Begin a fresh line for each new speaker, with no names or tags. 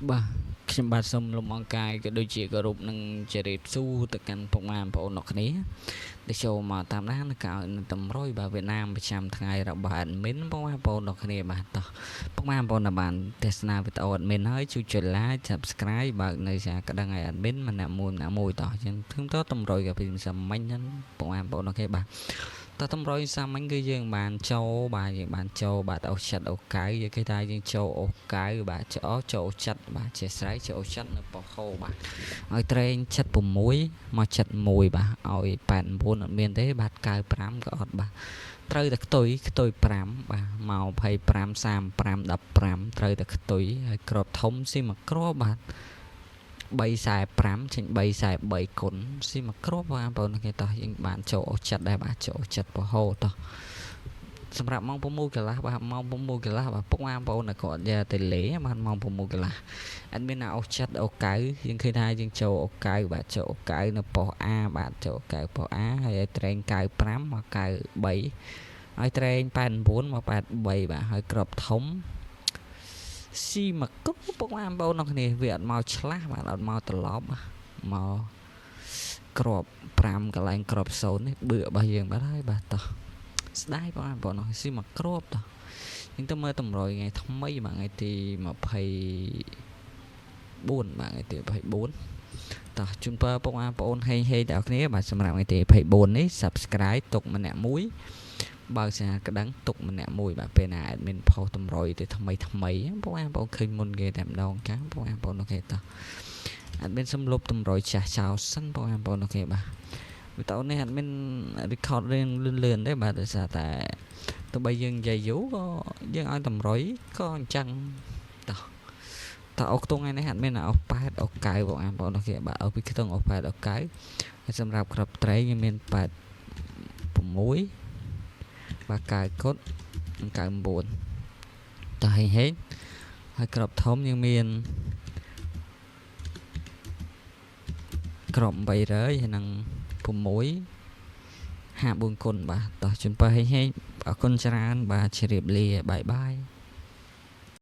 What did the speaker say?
Bah,ខ្ញុំបាទសូមលំអរកាយក៏ដូចជាគោរពនឹងជម្រាបសួរទៅកាន់ពុកម៉ែបងប្អូនអ្នកគ្នាដែលចូលមកតាមដាននៅកៅតម្រុយបាទវៀតណាមប្រចាំថ្ងៃរបស់ admin បងប្អូនអ្នកគ្នាបាទតោះពុកម៉ែបងប្អូនដែលបានទស្សនាវីដេអូ admin ហើយជួយចុច like subscribe បើកនៅសារក្តឹងឲ្យ admin ម្នាក់មួយតោះអញ្ចឹងខ្ញុំទៅតម្រុយក៏ពីសាមញ្ញហ្នឹងពុកម៉ែបងប្អូនអ្នកគ្នាបាទតើតម្រុយសាមញ្ញគឺយើងបានចូលបាទយើងបានចូលបាទអូចិត្តអូកៅយើងគេថាយើងចូលអូកៅបាទចូលចិត្តបាទជាស្រ័យចូលចិត្តនៅប៉ោះហោបាទឲ្យត្រេង76មក71បាទឲ្យ89អត់មានទេបាទ95ក៏អត់បាទត្រូវតែខ្ទុយ5បាទមក25 35 15ត្រូវតែខ្ទុយហើយក្របធំស៊ីមកក្របបាទ345ចេញ343គុណស៊ីមកគ្រាប់បងប្អូនគេតោះយើងបានចូលអូចិត្តដែរបាទចូលចិត្តពហោតោះសម្រាប់ម៉ោង6កន្លះបាទម៉ោង6កន្លះបាទពុកបងប្អូនគាត់យកទៅលេបាទម៉ោង6កន្លះអត់មានណាអូចិត្តអូកៅយើងឃើញថាយើងចូលអូកៅបាទចូលអូកៅនៅប៉ុស A បាទចូលអូកៅប៉ុស A ហើយឲ្យត្រេង95មក93ហើយត្រេង89មក83បាទហើយក្របធំស៊ីមកគប់ពុកម៉ែបងប្អូនក្នុងគ្នាវាអត់មកឆ្លាស់បាទអត់មកត្រឡប់មកក្រប5កន្លែងក្រប0នេះបឿរបស់យើងបាទហើយបាទតោះស្ដាយបងប្អូនស៊ីមកក្របតោះយើងទៅមើលតម្រុយថ្ងៃថ្មីបាទថ្ងៃទី24បាទថ្ងៃទី24តោះជូនពរពុកម៉ែបងប្អូនហេងទាំងគ្នាបាទសម្រាប់ថ្ងៃទី24នេះ subscribe ទុកម្នាក់មួយបើសារក្តឹងទុកម្នាក់មួយបាទពេលណា admin ផុសតម្រុយទៅថ្មីបងប្អូនឃើញមុនគេតែម្ដងកាំងបងប្អូនអូខេតោះ admin សំលុបតម្រុយចាស់ចោលសិនបងប្អូនអូខេបាទវីដេអូនេះ admin record រឿងលឿនទេបាទដោយសារតែទោះបីយើងនិយាយយូរក៏យើងឲ្យតម្រុយក៏អញ្ចឹងតោះតើអុកខ្ទង់ថ្ងៃនេះ admin អុក8អុក9បងប្អូនអូខេបាទអុកពីខ្ទង់អុក8អុក9ហើយសម្រាប់ក្របត្រេងមាន86បាទ9គុត99តើហេងហើយក្របធំយើងមានក្រប800ហើយនឹង6 54គុណបាទតោះជូនពរហេងអរគុណច្រើនបាទជម្រាបលាបាយបាយ